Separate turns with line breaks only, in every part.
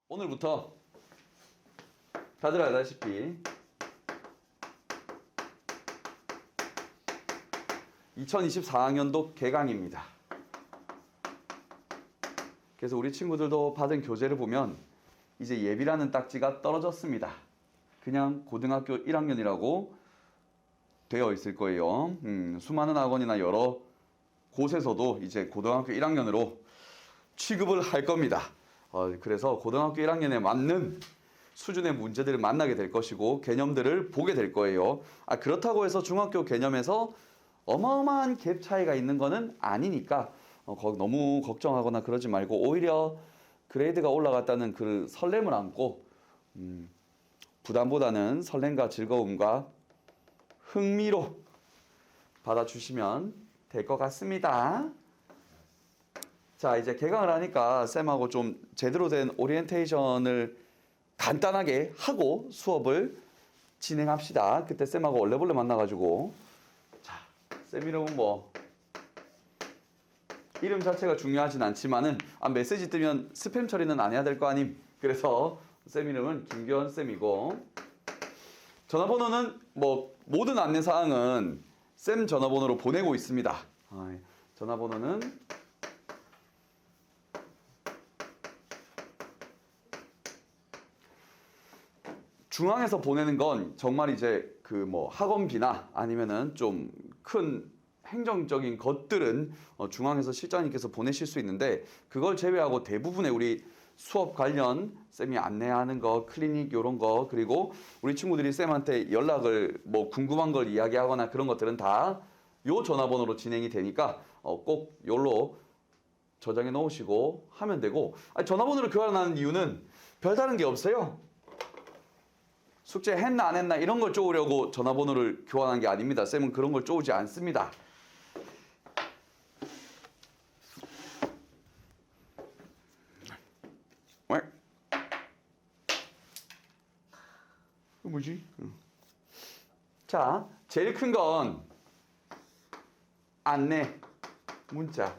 오늘부터 다들 알다시피 2024학년도 개강입니다. 그래서 우리 친구들도 받은 교재를 보면 이제 예비라는 딱지가 떨어졌습니다. 그냥 고등학교 1학년이라고 되어 있을 거예요. 수많은 학원이나 여러 곳에서도 이제 고등학교 1학년으로 취급을 할 겁니다. 그래서 고등학교 1학년에 맞는 수준의 문제들을 만나게 될 것이고 개념들을 보게 될 거예요. 그렇다고 해서 중학교 개념에서 어마어마한 갭 차이가 있는 거는 아니니까 너무 걱정하거나 그러지 말고 오히려 그레이드가 올라갔다는 그 설렘을 안고 부담보다는 설렘과 즐거움과 흥미로 받아주시면 될 것 같습니다. 자, 이제 개강을 하니까 쌤하고 좀 제대로 된 오리엔테이션을 간단하게 하고 수업을 진행합시다. 그때 쌤하고 얼레벌레 만나가지고 자, 쌤 이름은 뭐 이름 자체가 중요하진 않지만은 메시지 뜨면 스팸 처리는 안 해야 될 거 아님. 그래서 쌤 이름은 김규현 쌤이고 전화번호는 뭐 모든 안내사항은 쌤 전화번호로 보내고 있습니다. 전화번호는 중앙에서 보내는 건 정말 이제 그 뭐 학원비나 아니면은 좀 큰 행정적인 것들은 중앙에서 실장님께서 보내실 수 있는데 그걸 제외하고 대부분의 우리 수업 관련 쌤이 안내하는 거, 클리닉 이런 거 그리고 우리 친구들이 쌤한테 연락을 뭐 궁금한 걸 이야기하거나 그런 것들은 다 요 전화번호로 진행이 되니까 꼭 요로 저장해 놓으시고 하면 되고 전화번호를 교환하는 이유는 별다른 게 없어요. 숙제 했나 안 했나 이런 걸 쪼으려고 전화번호를 교환한 게 아닙니다. 쌤은 그런 걸 쪼우지 않습니다. 이거 뭐지? 자, 제일 큰 건 안내, 문자.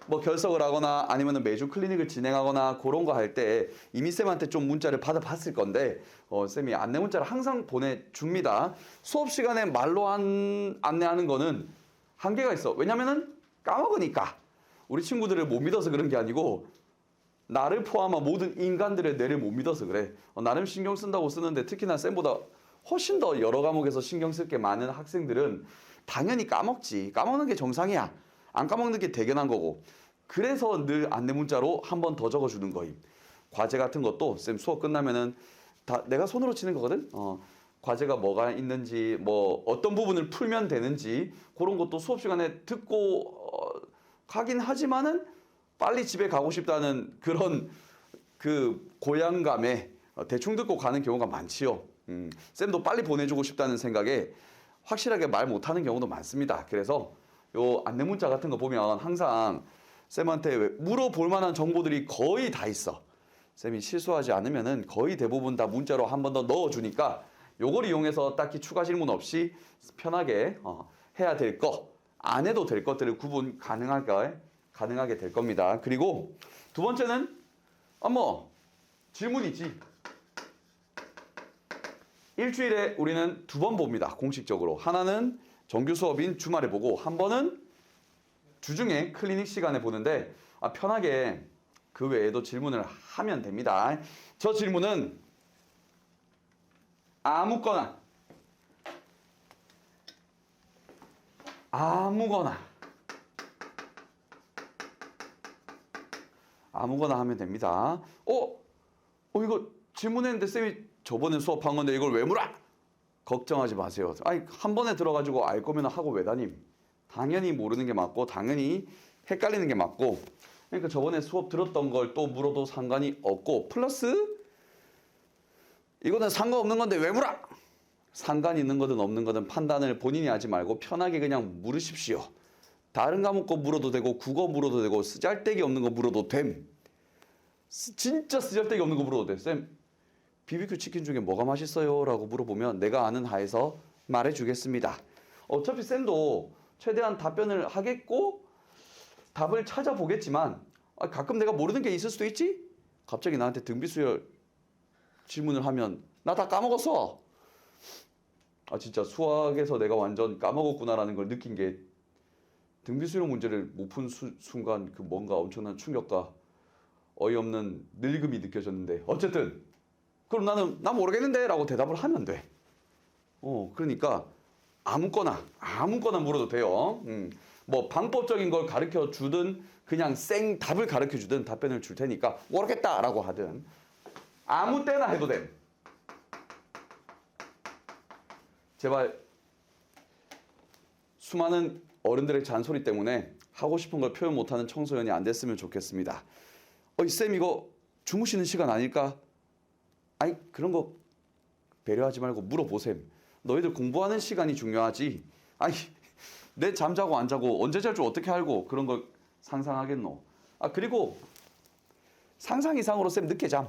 뭐 결석을 하거나 아니면 매주 클리닉을 진행하거나 그런 거 할 때 이미 쌤한테 좀 문자를 받아봤을 건데 쌤이 안내 문자를 항상 보내줍니다. 수업 시간에 말로 안내하는 거는 한계가 있어. 왜냐면은 까먹으니까. 우리 친구들을 못 믿어서 그런 게 아니고 나를 포함한 모든 인간들의 뇌를 못 믿어서 그래. 나름 신경 쓴다고 쓰는데 특히나 쌤보다 훨씬 더 여러 과목에서 신경 쓸 게 많은 학생들은 당연히 까먹지. 까먹는 게 정상이야. 안 까먹는 게 대견한 거고. 그래서 늘 안내 문자로 한 번 더 적어주는 거임. 과제 같은 것도 쌤 수업 끝나면은 다 내가 손으로 치는 거거든. 과제가 뭐가 있는지 뭐 어떤 부분을 풀면 되는지 그런 것도 수업 시간에 듣고 가긴 하지만은 빨리 집에 가고 싶다는 그런 그 고향감에 대충 듣고 가는 경우가 많지요. 쌤도 빨리 보내주고 싶다는 생각에 확실하게 말 못하는 경우도 많습니다. 그래서 요 안내 문자 같은 거 보면 항상 쌤한테 물어볼 만한 정보들이 거의 다 있어. 쌤이 실수하지 않으면은 거의 대부분 다 문자로 한 번 더 넣어주니까 요걸 이용해서 딱히 추가 질문 없이 편하게 해야 될 거, 안 해도 될 것들을 구분 가능하게 될 겁니다. 그리고 두 번째는 질문이지. 일주일에 우리는 두 번 봅니다. 공식적으로. 하나는 정규 수업인 주말에 보고 한 번은 주중에 클리닉 시간에 보는데 편하게 그 외에도 질문을 하면 됩니다. 저 질문은 아무거나 하면 됩니다. 이거 질문했는데 쌤이 저번에 수업한 건데 이걸 왜 물어? 걱정하지 마세요. 한 번에 들어가지고 알 거면 하고 왜 다님? 당연히 모르는 게 맞고 당연히 헷갈리는 게 맞고 그러니까 저번에 수업 들었던 걸 또 물어도 상관이 없고 플러스 이거는 상관없는 건데 왜 물어? 상관 있는 거든 없는 거든 판단을 본인이 하지 말고 편하게 그냥 물으십시오. 다른 과목 거 물어도 되고 국어 물어도 되고 쓰잘데기 없는 거 물어도 됨. 진짜 쓰잘데기 없는 거 물어도 돼. 쌤 BBQ 치킨 중에 뭐가 맛있어요? 라고 물어보면 내가 아는 하에서 말해주겠습니다. 어차피 쌤도 최대한 답변을 하겠고 답을 찾아보겠지만 가끔 내가 모르는 게 있을 수도 있지? 갑자기 나한테 등비수열 질문을 하면 나 다 까먹었어. 아 진짜 수학에서 내가 완전 까먹었구나라는 걸 느낀 게 등비수열 문제를 못 푼 순간 그 뭔가 엄청난 충격과 어이없는 늙음이 느껴졌는데 어쨌든 그럼 나는 나 모르겠는데 라고 대답을 하면 돼. 그러니까 아무거나 물어도 돼요. 뭐 방법적인 걸 가르쳐 주든 그냥 생 답을 가르쳐 주든 답변을 줄 테니까 모르겠다라고 하든 아무 때나 해도 돼. 제발 수많은 어른들의 잔소리 때문에 하고 싶은 걸 표현 못하는 청소년이 안 됐으면 좋겠습니다. 쌤 이거 주무시는 시간 아닐까? 아니 그런 거 배려하지 말고 물어보셈. 너희들 공부하는 시간이 중요하지. 아니 내 잠자고 안 자고 언제 잘 줄 어떻게 알고 그런 걸 상상하겠노. 그리고 상상 이상으로 쌤 늦게 잠.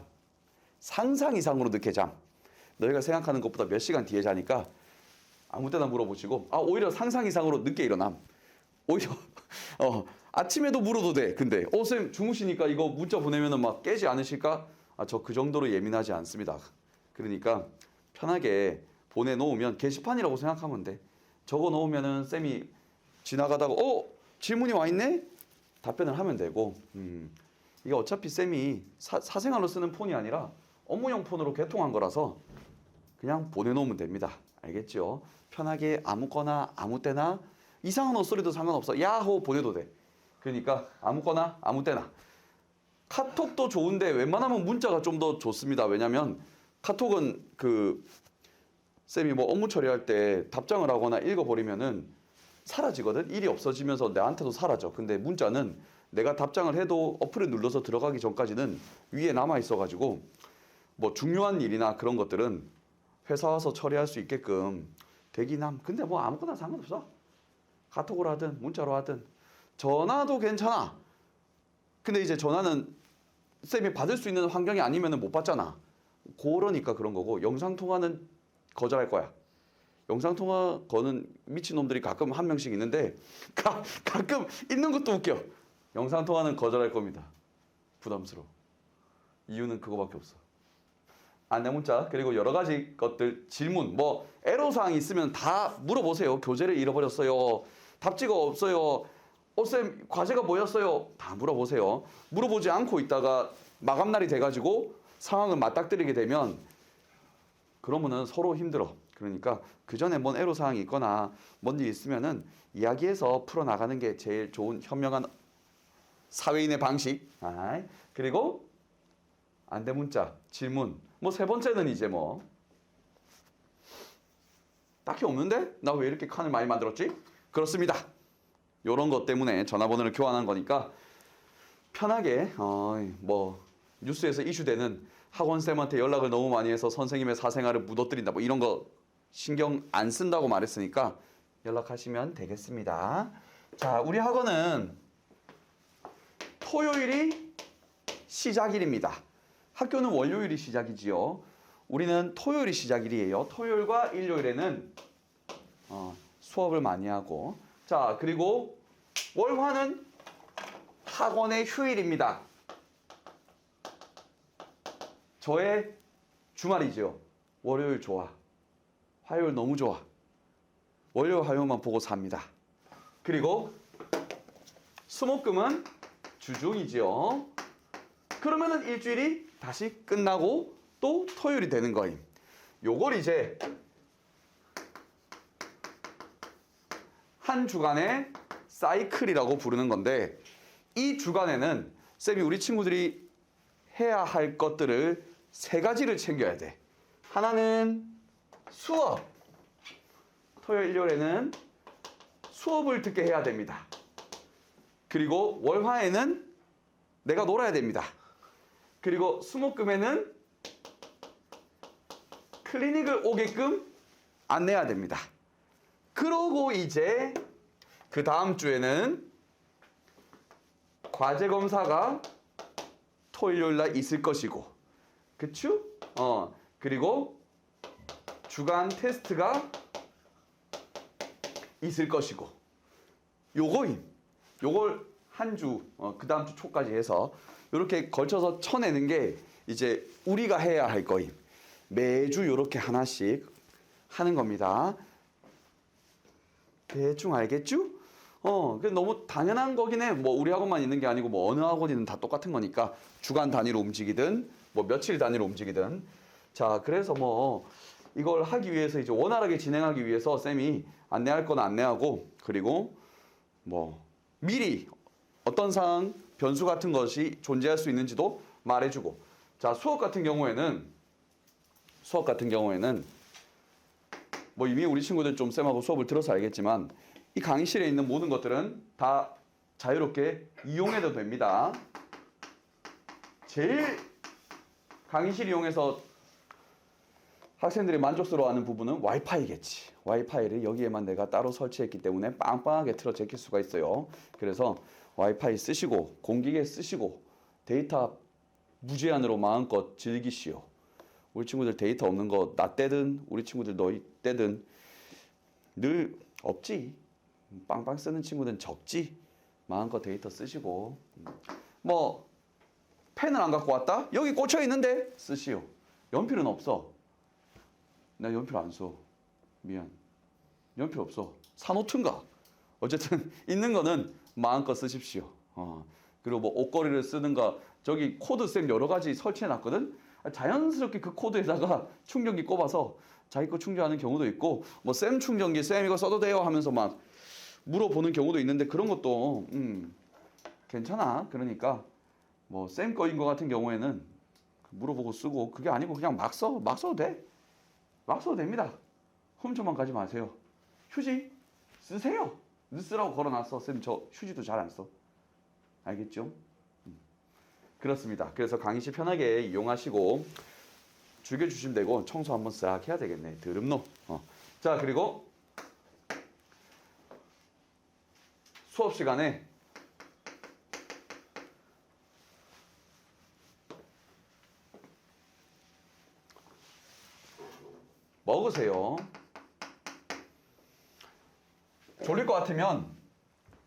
상상 이상으로 늦게 잠. 너희가 생각하는 것보다 몇 시간 뒤에 자니까 아무 때나 물어보시고 오히려 상상 이상으로 늦게 일어남. 오히려 아침에도 물어도 돼. 근데 쌤 주무시니까 이거 문자 보내면은 막 깨지 않으실까? 저 그 정도로 예민하지 않습니다. 그러니까 편하게 보내놓으면 게시판이라고 생각하면 돼. 적어 놓으면은 쌤이 지나가다가 질문이 와 있네? 답변을 하면 되고 이게 어차피 쌤이 사생활로 쓰는 폰이 아니라 업무용 폰으로 개통한 거라서 그냥 보내놓으면 됩니다. 알겠죠? 편하게 아무거나 아무 때나 이상한 헛소리도 상관없어. 야호 보내도 돼. 그러니까 아무거나 아무 때나. 카톡도 좋은데 웬만하면 문자가 좀 더 좋습니다. 왜냐면 카톡은 쌤이 뭐 업무 처리할 때 답장을 하거나 읽어버리면은 사라지거든. 일이 없어지면서 나한테도 사라져. 근데 문자는 내가 답장을 해도 어플을 눌러서 들어가기 전까지는 위에 남아 있어가지고 뭐 중요한 일이나 그런 것들은 회사 와서 처리할 수 있게끔 되긴 근데 뭐 아무거나 상관없어. 카톡으로 하든 문자로 하든 전화도 괜찮아. 근데 이제 전화는 쌤이 받을 수 있는 환경이 아니면 못 받잖아. 그러니까 그런 거고 영상통화는 거절할 거야. 영상통화 거는 미친놈들이 가끔 한 명씩 있는데 가끔 있는 것도 웃겨. 영상통화는 거절할 겁니다. 부담스러워. 이유는 그거밖에 없어. 안내 문자 그리고 여러 가지 것들 질문 뭐 애로사항이 있으면 다 물어보세요. 교재를 잃어버렸어요. 답지가 없어요. 쌤 과제가 뭐였어요? 다 물어보세요. 물어보지 않고 있다가 마감날이 돼가지고 상황을 맞닥뜨리게 되면 그러면은 서로 힘들어. 그러니까 그 전에 뭔 애로사항이 있거나 뭔 일 있으면은 이야기해서 풀어나가는 게 제일 좋은 현명한 사회인의 방식. 그리고 안내 문자, 질문. 뭐 세 번째는 이제 뭐 딱히 없는데? 나 왜 이렇게 칸을 많이 만들었지? 그렇습니다. 요런 것 때문에 전화번호를 교환한 거니까 편하게 뭐 뉴스에서 이슈되는 학원쌤한테 연락을 너무 많이 해서 선생님의 사생활을 묻어뜨린다 뭐 이런 거 신경 안 쓴다고 말했으니까 연락하시면 되겠습니다. 자, 우리 학원은 토요일이 시작일입니다. 학교는 월요일이 시작이지요. 우리는 토요일이 시작일이에요. 토요일과 일요일에는 수업을 많이 하고 자 그리고 월화는 학원의 휴일입니다. 저의 주말이죠. 월요일 좋아. 화요일 너무 좋아. 월요일 화요일만 보고 삽니다. 그리고 수목금은 주중이죠. 그러면은 일주일이 다시 끝나고 또 토요일이 되는 거임. 요걸 이제 한 주간의 사이클이라고 부르는 건데 이 주간에는 쌤이 우리 친구들이 해야 할 것들을 세 가지를 챙겨야 돼. 하나는 수업. 토요일, 일요일에는 수업을 듣게 해야 됩니다. 그리고 월화에는 내가 놀아야 됩니다. 그리고 수목금에는 클리닉을 오게끔 안내해야 됩니다. 그러고 이제 그 다음 주에는 과제 검사가 토요일 날 있을 것이고 그쵸? 그리고 주간 테스트가 있을 것이고 요걸 한 주, 그 다음 주 초까지 해서 이렇게 걸쳐서 쳐내는 게 이제 우리가 해야 할 거임. 매주 이렇게 하나씩 하는 겁니다. 대충 알겠죠? 그 너무 당연한 거긴 해. 뭐 우리 학원만 있는 게 아니고 뭐 어느 학원이든 다 똑같은 거니까 주간 단위로 움직이든 뭐 며칠 단위로 움직이든. 자, 그래서 뭐 이걸 하기 위해서 이제 원활하게 진행하기 위해서 쌤이 안내할 건 안내하고, 그리고 뭐 미리 어떤 상황, 변수 같은 것이 존재할 수 있는지도 말해주고. 자, 수업 같은 경우에는 뭐 이미 우리 친구들 좀 쌤하고 수업을 들어서 알겠지만 이 강의실에 있는 모든 것들은 다 자유롭게 이용해도 됩니다. 제일 강의실 이용해서 학생들이 만족스러워하는 부분은 와이파이겠지. 와이파이를 여기에만 내가 따로 설치했기 때문에 빵빵하게 틀어 제낄 수가 있어요. 그래서 와이파이 쓰시고 공기계 쓰시고 데이터 무제한으로 마음껏 즐기시오. 우리 친구들 데이터 없는 거 나 때든 우리 친구들 너희 때든 늘 없지. 빵빵 쓰는 친구들은 적지. 마음껏 데이터 쓰시고. 뭐 펜을 안 갖고 왔다? 여기 꽂혀 있는데 쓰시오. 연필은 없어. 나 연필 안 써. 미안. 연필 없어. 사놓든가. 어쨌든 있는 거는 마음껏 쓰십시오. 그리고 뭐 옷걸이를 쓰는가. 저기 코드 쌤 여러 가지 설치해 놨거든. 자연스럽게 그 코드에다가 충전기 꼽아서 자기 거 충전하는 경우도 있고, 뭐 쌤 충전기 쌤 이거 써도 돼요 하면서 막 물어보는 경우도 있는데, 그런 것도 괜찮아. 그러니까 뭐 쌤 거인 거 같은 경우에는 물어보고 쓰고, 그게 아니고 그냥 막 써도 돼. 막 써도 됩니다. 훔쳐만 가지 마세요. 휴지 쓰세요. 쓰라고 걸어놨어. 쌤 저 휴지도 잘 안 써. 알겠죠? 그렇습니다. 그래서 강의실 편하게 이용하시고 즐겨주시면 되고, 청소 한번 싹 해야 되겠네. 드럼노. 자, 그리고 수업 시간에 먹으세요. 졸릴 것 같으면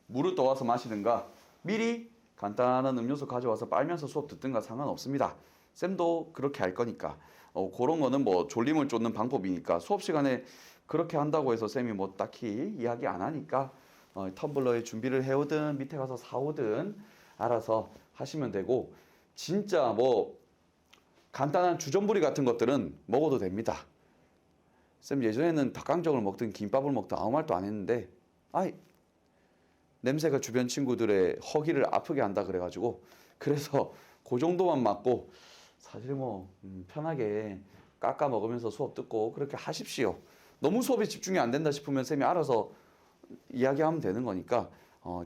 물을 떠와서 마시든가 미리 간단한 음료수 가져와서 빨면서 수업 듣든가 상관없습니다. 쌤도 그렇게 할 거니까. 그런 거는 뭐 졸림을 쫓는 방법이니까 수업 시간에 그렇게 한다고 해서 쌤이 뭐 딱히 이야기 안 하니까 텀블러에 준비를 해오든 밑에 가서 사오든 알아서 하시면 되고, 진짜 뭐 간단한 주전부리 같은 것들은 먹어도 됩니다. 쌤 예전에는 닭강정을 먹든 김밥을 먹든 아무 말도 안 했는데 냄새가 주변 친구들의 허기를 아프게 한다 그래가지고, 그래서 그 정도만 맡고 사실 뭐 편하게 깎아 먹으면서 수업 듣고 그렇게 하십시오. 너무 수업에 집중이 안 된다 싶으면 쌤이 알아서 이야기하면 되는 거니까,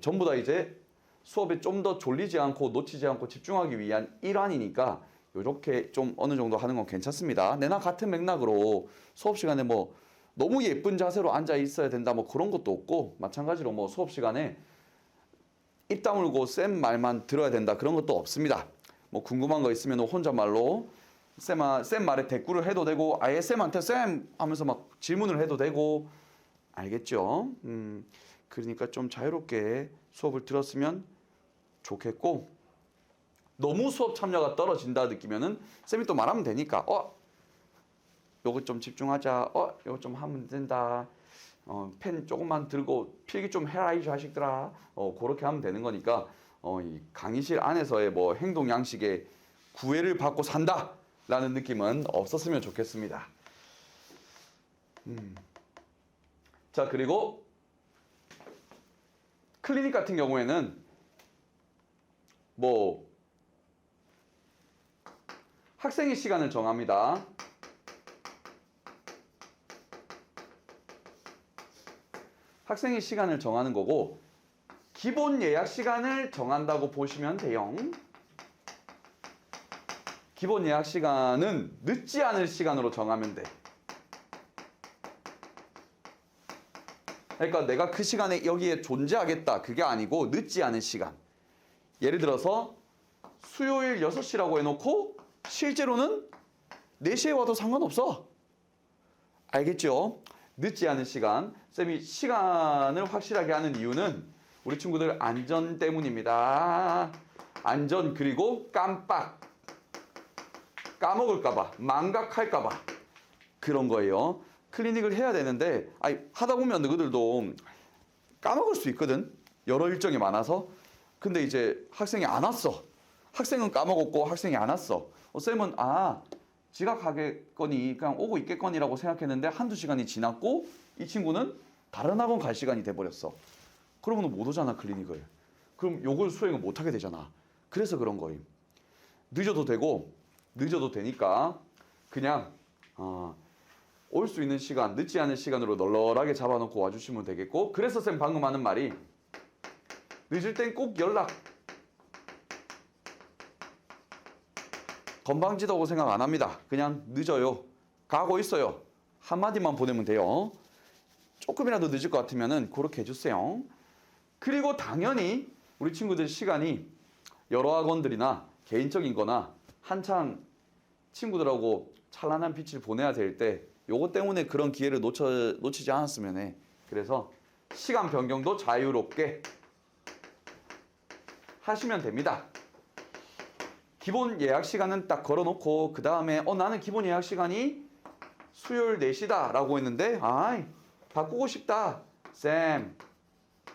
전부 다 이제 수업에 좀 더 졸리지 않고 놓치지 않고 집중하기 위한 일환이니까 이렇게 좀 어느 정도 하는 건 괜찮습니다. 내나 같은 맥락으로 수업 시간에 뭐 너무 예쁜 자세로 앉아 있어야 된다 뭐 그런 것도 없고, 마찬가지로 뭐 수업 시간에 입 다물고 쌤 말만 들어야 된다 그런 것도 없습니다. 뭐 궁금한 거 있으면 혼잣말로 쌤 말에 대꾸를 해도 되고, 아예 쌤한테 쌤 하면서 막 질문을 해도 되고. 알겠죠? 그러니까 좀 자유롭게 수업을 들었으면 좋겠고, 너무 수업 참여가 떨어진다 느끼면은 쌤이 또 말하면 되니까 요거 좀 집중하자. 요거 좀 하면 된다. 펜 조금만 들고 필기 좀 해라 이 자식들아. 그렇게 하면 되는 거니까 이 강의실 안에서의 뭐 행동 양식에 구애를 받고 산다라는 느낌은 없었으면 좋겠습니다. 자, 그리고 클리닉 같은 경우에는 뭐 학생이 시간을 정합니다. 학생이 시간을 정하는 거고, 기본 예약 시간을 정한다고 보시면 돼요. 기본 예약 시간은 늦지 않을 시간으로 정하면 돼. 그러니까 내가 그 시간에 여기에 존재하겠다 그게 아니고 늦지 않은 시간. 예를 들어서 수요일 6시라고 해놓고 실제로는 4시에 와도 상관없어. 알겠죠? 늦지 않은 시간. 쌤이 시간을 확실하게 하는 이유는 우리 친구들 안전 때문입니다. 안전 그리고 깜빡 까먹을까봐 망각할까봐 그런 거예요. 클리닉을 해야 되는데 하다 보면 너희들도 까먹을 수 있거든. 여러 일정이 많아서. 근데 이제 학생이 안 왔어. 학생은 까먹었고 학생이 안 왔어. 쌤은 지각하겠거니 그냥 오고 있겠거니라고 생각했는데 한두 시간이 지났고 이 친구는 다른 학원 갈 시간이 돼버렸어. 그러면 못 오잖아 클리닉을. 그럼 요걸 수행을 못하게 되잖아. 그래서 그런 거임. 늦어도 되고 늦어도 되니까 그냥 올 수 있는 시간, 늦지 않은 시간으로 널널하게 잡아놓고 와주시면 되겠고, 그래서 쌤 방금 하는 말이 늦을 땐 꼭 연락. 건방지다고 생각 안 합니다. 그냥 늦어요. 가고 있어요. 한마디만 보내면 돼요. 조금이라도 늦을 것 같으면 그렇게 해주세요. 그리고 당연히 우리 친구들 시간이 여러 학원들이나 개인적인 거나 한창 친구들하고 찬란한 빛을 보내야 될 때 요거 때문에 그런 기회를 놓치지 않았으면 해. 그래서 시간 변경도 자유롭게 하시면 됩니다. 기본 예약 시간은 딱 걸어놓고 그 다음에 나는 기본 예약 시간이 수요일 4시다 라고 했는데 바꾸고 싶다. 쌤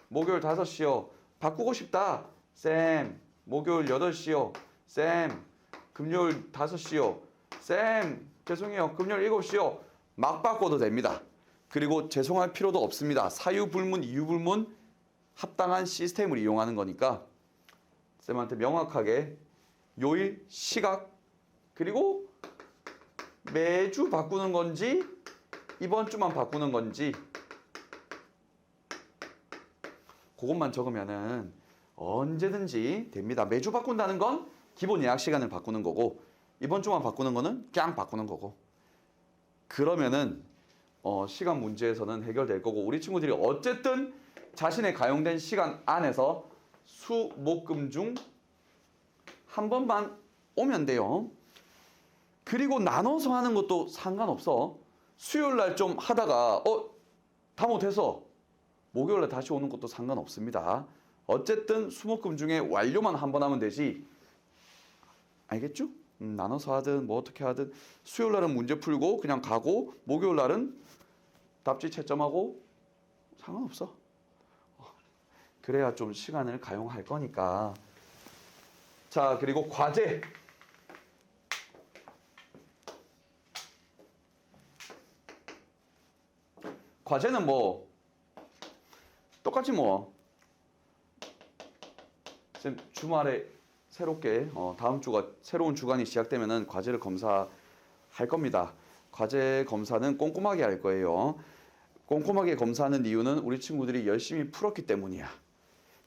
목요일 5시요. 바꾸고 싶다. 쌤 목요일 8시요. 쌤 금요일 5시요. 쌤 죄송해요. 금요일 7시요. 막 바꿔도 됩니다. 그리고 죄송할 필요도 없습니다. 사유불문, 이유불문 합당한 시스템을 이용하는 거니까 쌤한테 명확하게 요일, 시각, 그리고 매주 바꾸는 건지 이번 주만 바꾸는 건지 그것만 적으면은 언제든지 됩니다. 매주 바꾼다는 건 기본 예약 시간을 바꾸는 거고 이번 주만 바꾸는 거는 그냥 바꾸는 거고 그러면은 시간 문제에서는 해결될 거고 우리 친구들이 어쨌든 자신의 가용된 시간 안에서 수, 목, 금 중 한 번만 오면 돼요. 그리고 나눠서 하는 것도 상관없어. 수요일 날 좀 하다가 다 못해서 목요일 날 다시 오는 것도 상관없습니다. 어쨌든 수, 목, 금 중에 완료만 한 번 하면 되지. 알겠죠? 나눠서 하든 뭐 어떻게 하든 수요일 날은 문제 풀고 그냥 가고 목요일 날은 답지 채점하고 상관없어. 그래야 좀 시간을 가용할 거니까. 자, 그리고 과제. 과제는 뭐 똑같이 뭐 쌤 주말에 새롭게 다음 주가 새로운 주간이 시작되면은 과제를 검사할 겁니다. 과제 검사는 꼼꼼하게 할 거예요. 꼼꼼하게 검사하는 이유는 우리 친구들이 열심히 풀었기 때문이야.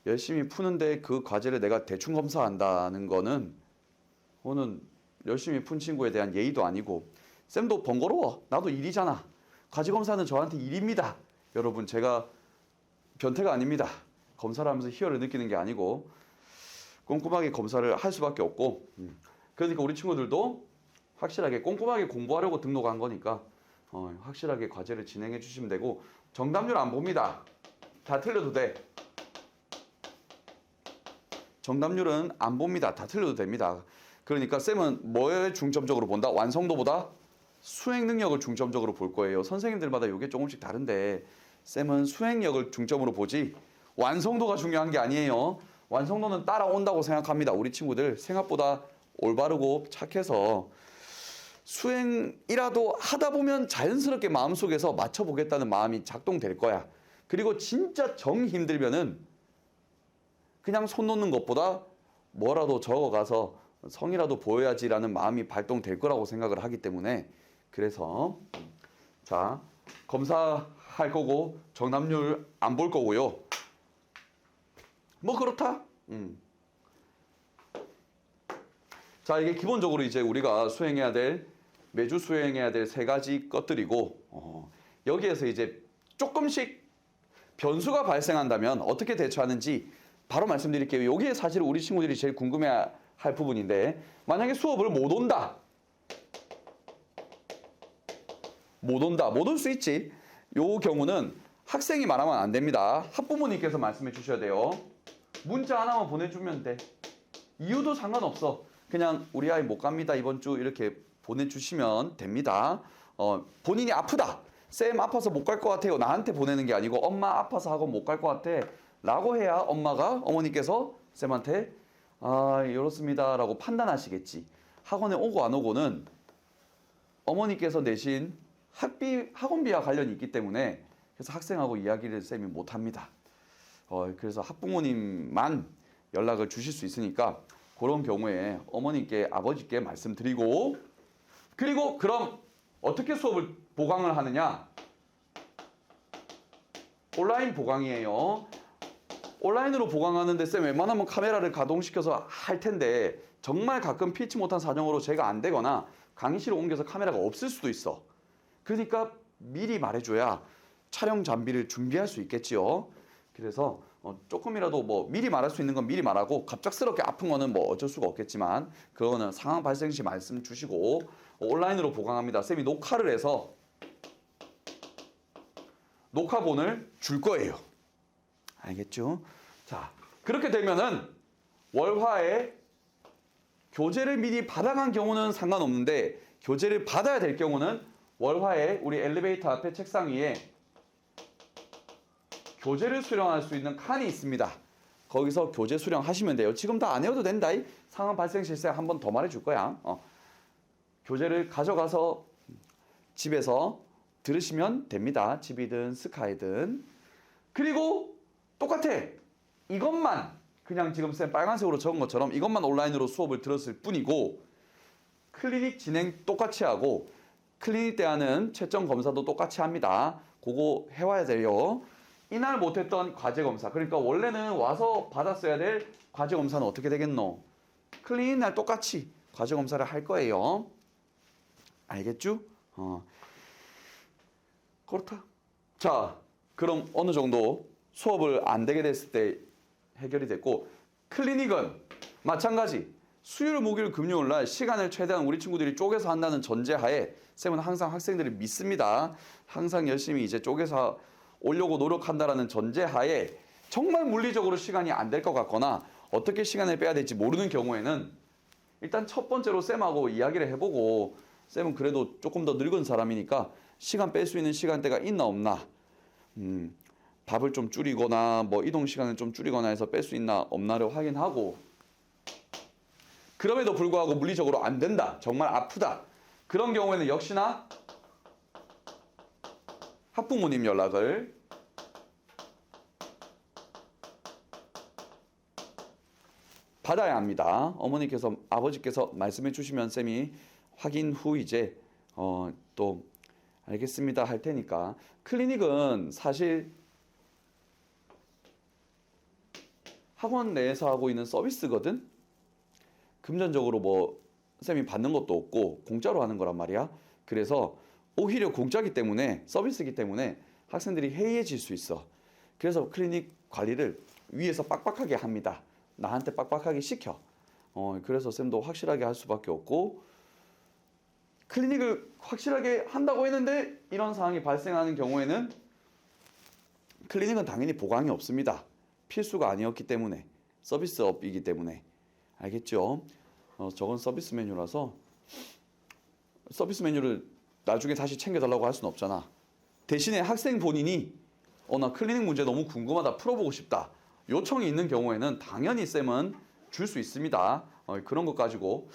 열심히 푸는데 그 과제를 내가 대충 검사한다는 거는 열심히 푼 친구에 대한 예의도 아니고 쌤도 번거로워. 나도 일이잖아. 과제 검사는 저한테 일입니다. 여러분 제가 변태가 아닙니다. 검사를 하면서 희열을 느끼는 게 아니고 꼼꼼하게 검사를 할 수밖에 없고 그러니까 우리 친구들도 확실하게 꼼꼼하게 공부하려고 등록한 거니까 확실하게 과제를 진행해 주시면 되고 정답률 안 봅니다. 다 틀려도 돼. 정답률은 안 봅니다. 다 틀려도 됩니다. 그러니까 쌤은 뭐에 중점적으로 본다? 완성도보다 수행 능력을 중점적으로 볼 거예요. 선생님들마다 이게 조금씩 다른데 쌤은 수행력을 중점으로 보지 완성도가 중요한 게 아니에요. 완성도는 따라온다고 생각합니다. 우리 친구들 생각보다 올바르고 착해서 수행이라도 하다 보면 자연스럽게 마음속에서 맞춰보겠다는 마음이 작동될 거야. 그리고 진짜 정 힘들면은 그냥 손 놓는 것보다 뭐라도 적어가서 성이라도 보여야지라는 마음이 발동될 거라고 생각을 하기 때문에 그래서 자 검사할 거고 정답률 안 볼 거고요. 뭐 그렇다. 자 이게 기본적으로 이제 우리가 수행해야 될 매주 수행해야 될 3가지 것들이고 여기에서 이제 조금씩 변수가 발생한다면 어떻게 대처하는지 바로 말씀드릴게요. 여기에 사실 우리 친구들이 제일 궁금해할 부분인데 만약에 수업을 못 온다. 못 올 수 있지. 요 경우는 학생이 말하면 안 됩니다. 학부모님께서 말씀해 주셔야 돼요. 문자 하나만 보내주면 돼. 이유도 상관없어. 그냥 우리 아이 못 갑니다. 이번 주 이렇게 보내주시면 됩니다. 본인이 아프다. 쌤 아파서 못 갈 것 같아요. 나한테 보내는 게 아니고 엄마 아파서 학원 못 갈 것 같아. 라고 해야 어머니께서 쌤한테 이렇습니다. 라고 판단하시겠지. 학원에 오고 안 오고는 어머니께서 내신 학원비와 관련이 있기 때문에 그래서 학생하고 이야기를 쌤이 못 합니다. 그래서 학부모님만 연락을 주실 수 있으니까 그런 경우에 어머니께 아버지께 말씀드리고 그리고 그럼 어떻게 수업을 보강을 하느냐? 온라인 보강이에요. 온라인으로 보강하는데 쌤 웬만하면 카메라를 가동시켜서 할 텐데 정말 가끔 피치 못한 사정으로 제가 안 되거나 강의실을 옮겨서 카메라가 없을 수도 있어. 그러니까 미리 말해줘야 촬영 장비를 준비할 수 있겠지요. 그래서 조금이라도 뭐 미리 말할 수 있는 건 미리 말하고 갑작스럽게 아픈 거는 뭐 어쩔 수가 없겠지만 그거는 상황 발생 시 말씀 주시고 온라인으로 보강합니다. 쌤이 녹화를 해서 녹화본을 줄 거예요. 알겠죠? 자, 그렇게 되면은 월화에 교재를 미리 받아간 경우는 상관없는데 교재를 받아야 될 경우는 월화에 우리 엘리베이터 앞에 책상 위에 교재를 수령할 수 있는 칸이 있습니다. 거기서 교재 수령하시면 돼요. 지금 다 안 해도 된다. 상황 발생 실세 한 번 더 말해줄 거야. 교재를 가져가서 집에서 들으시면 됩니다. 집이든 스카이든. 그리고 똑같아. 이것만 그냥 지금 쌤 빨간색으로 적은 것처럼 이것만 온라인으로 수업을 들었을 뿐이고 클리닉 진행 똑같이 하고 클리닉 때 하는 채점 검사도 똑같이 합니다. 그거 해와야 돼요. 이날 못했던 과제 검사. 그러니까 원래는 와서 받았어야 될 과제 검사는 어떻게 되겠노? 클리닉 날 똑같이 과제 검사를 할 거예요. 알겠죠? 그렇다. 자, 그럼 어느 정도 수업을 안 되게 됐을 때 해결이 됐고 클리닉은 마찬가지 수요일, 목요일, 금요일 날 시간을 최대한 우리 친구들이 쪼개서 한다는 전제하에 쌤은 항상 학생들을 믿습니다. 항상 열심히 이제 쪼개서 오려고 노력한다라는 전제하에 정말 물리적으로 시간이 안 될 것 같거나 어떻게 시간을 빼야 될지 모르는 경우에는 일단 첫 번째로 쌤하고 이야기를 해보고 쌤은 그래도 조금 더 늙은 사람이니까 시간 뺄 수 있는 시간대가 있나 없나 밥을 좀 줄이거나 뭐 이동 시간을 좀 줄이거나 해서 뺄 수 있나 없나를 확인하고 그럼에도 불구하고 물리적으로 안 된다. 정말 아프다. 그런 경우에는 역시나 학부모님 연락을 받아야 합니다. 어머니께서 아버지께서 말씀해 주시면 쌤이 확인 후 이제 또 알겠습니다 할 테니까 클리닉은 사실 학원 내에서 하고 있는 서비스거든. 금전적으로 뭐 쌤이 받는 것도 없고 공짜로 하는 거란 말이야. 그래서 오히려 공짜기 때문에 서비스이기 때문에 학생들이 해이해질 수 있어. 그래서 클리닉 관리를 위에서 빡빡하게 합니다. 나한테 빡빡하게 시켜. 그래서 쌤도 확실하게 할 수밖에 없고 클리닉을 확실하게 한다고 했는데 이런 상황이 발생하는 경우에는 클리닉은 당연히 보강이 없습니다. 필수가 아니었기 때문에 서비스업이기 때문에 알겠죠? 저건 서비스 메뉴라서 서비스 메뉴를 나중에 다시 챙겨달라고 할 수는 없잖아. 대신에 학생 본인이 나 클리닉 문제 너무 궁금하다 풀어보고 싶다 요청이 있는 경우에는 당연히 쌤은 줄 수 있습니다. 그런 것 가지고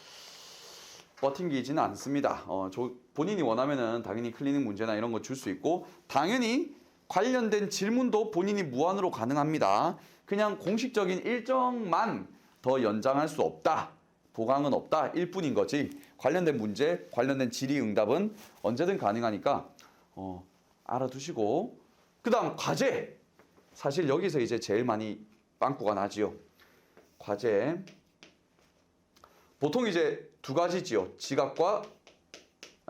버팅기지는 않습니다. 본인이 원하면은 당연히 클리닉 문제나 이런 거 줄 수 있고 당연히 관련된 질문도 본인이 무한으로 가능합니다. 그냥 공식적인 일정만 더 연장할 수 없다. 보강은 없다. 일 뿐인 거지. 관련된 문제, 관련된 질의응답은 언제든 가능하니까 알아두시고 그 다음 과제. 사실 여기서 이제 제일 많이 빵꾸가 나지요. 과제. 보통 이제 두 가지지요. 지각과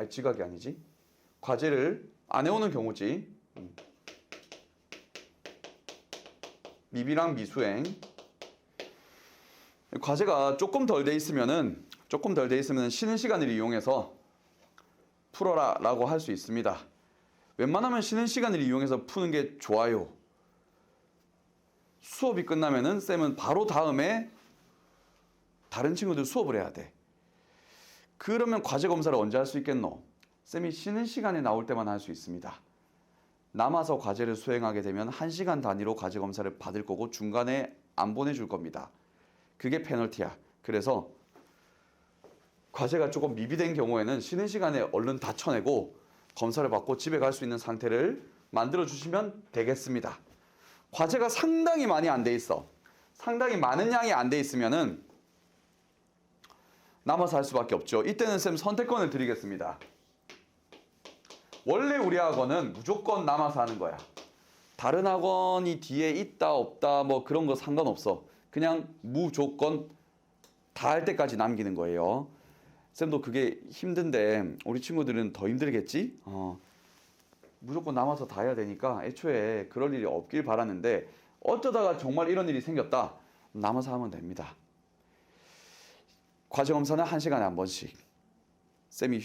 지각이 아니지. 과제를 안 해오는 경우지. 미비랑 미수행. 과제가 조금 덜 돼 있으면은 쉬는 시간을 이용해서 풀어라라고 할 수 있습니다. 웬만하면 쉬는 시간을 이용해서 푸는 게 좋아요. 수업이 끝나면은 쌤은 바로 다음에 다른 친구들 수업을 해야 돼. 그러면 과제 검사를 언제 할 수 있겠노? 쌤이 쉬는 시간에 나올 때만 할 수 있습니다. 남아서 과제를 수행하게 되면 1시간 단위로 과제 검사를 받을 거고 중간에 안 보내줄 겁니다. 그게 페널티야. 그래서 과제가 조금 미비된 경우에는 쉬는 시간에 얼른 다 쳐내고 검사를 받고 집에 갈 수 있는 상태를 만들어 주시면 되겠습니다. 과제가 상당히 많이 안 돼 있어. 상당히 많은 양이 안 돼 있으면은 남아서 할 수밖에 없죠. 이때는 쌤 선택권을 드리겠습니다. 원래 우리 학원은 무조건 남아서 하는 거야. 다른 학원이 뒤에 있다 없다 뭐 그런 거 상관없어. 그냥 무조건 다 할 때까지 남기는 거예요. 쌤도 그게 힘든데 우리 친구들은 더 힘들겠지? 무조건 남아서 다 해야 되니까 애초에 그럴 일이 없길 바라는데 어쩌다가 정말 이런 일이 생겼다. 남아서 하면 됩니다. 과제 검사는 1시간에 한 번씩. 쌤이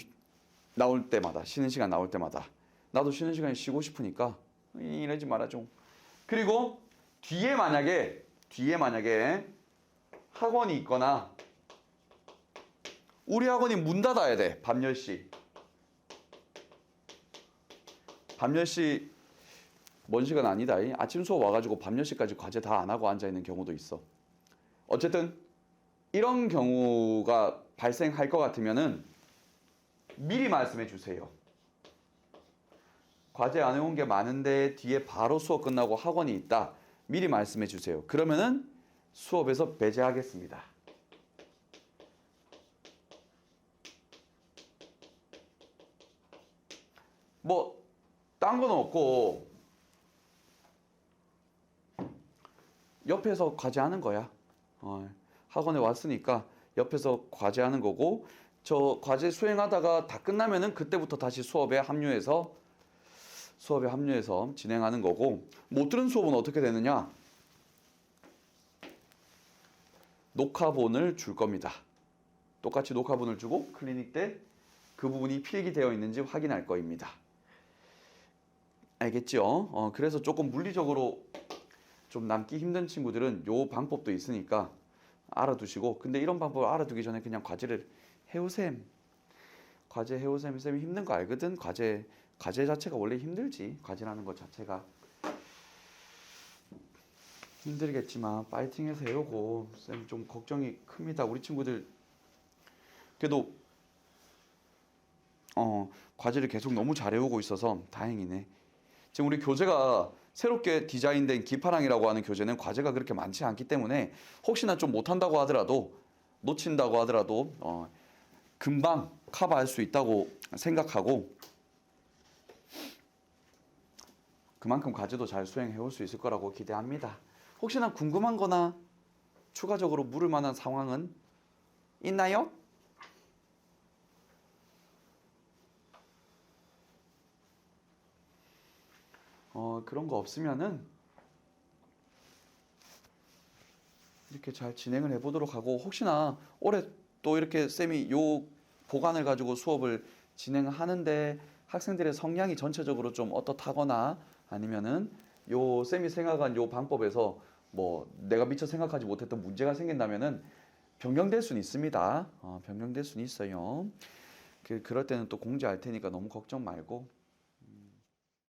나올 때마다, 쉬는 시간 나올 때마다. 나도 쉬는 시간에 쉬고 싶으니까 이러지 말아줘. 그리고 뒤에 만약에 학원이 있거나 우리 학원이 문 닫아야 돼. 밤 10시. 밤 10시 먼 시간 아니다. 아침 수업 와가지고 밤 10시까지 과제 다 안 하고 앉아있는 경우도 있어. 어쨌든 이런 경우가 발생할 것 같으면은 미리 말씀해 주세요. 과제 안 해온 게 많은데 뒤에 바로 수업 끝나고 학원이 있다. 미리 말씀해 주세요. 그러면은 수업에서 배제하겠습니다. 뭐 딴 건 없고 옆에서 과제하는 거야. 학원에 왔으니까 옆에서 과제하는 거고 저 과제 수행하다가 다 끝나면은 그때부터 다시 수업에 합류해서 진행하는 거고 못 들은 수업은 어떻게 되느냐? 녹화본을 줄 겁니다. 똑같이 녹화본을 주고 클리닉 때 그 부분이 필기되어 있는지 확인할 거입니다. 알겠죠? 그래서 조금 물리적으로 좀 남기 힘든 친구들은 요 방법도 있으니까 알아두시고 근데 이런 방법을 알아두기 전에 그냥 과제를 해오셈. 과제 해오셈. 쌤이 힘든 거 알거든. 과제 자체가 원래 힘들지. 과제라는 것 자체가 힘들겠지만 파이팅해서 해오고 쌤 좀 걱정이 큽니다. 우리 친구들 그래도 과제를 계속 너무 잘해오고 있어서 다행이네. 지금 우리 교재가 새롭게 디자인된 기파랑이라고 하는 교재는 과제가 그렇게 많지 않기 때문에 혹시나 좀 못한다고 하더라도 놓친다고 하더라도 금방 커버할 수 있다고 생각하고 그만큼 과제도 잘 수행해 올 수 있을 거라고 기대합니다. 혹시나 궁금한 거나 추가적으로 물을 만한 상황은 있나요? 그런 거 없으면은 이렇게 잘 진행을 해보도록 하고 혹시나 올해 또 이렇게 쌤이 요 보관을 가지고 수업을 진행하는데 학생들의 성향이 전체적으로 좀 어떻다거나 아니면은 요 쌤이 생각한 요 방법에서 뭐 내가 미처 생각하지 못했던 문제가 생긴다면은 변경될 수는 있습니다. 변경될 수는 있어요. 그럴 때는 또 공지할 테니까 너무 걱정 말고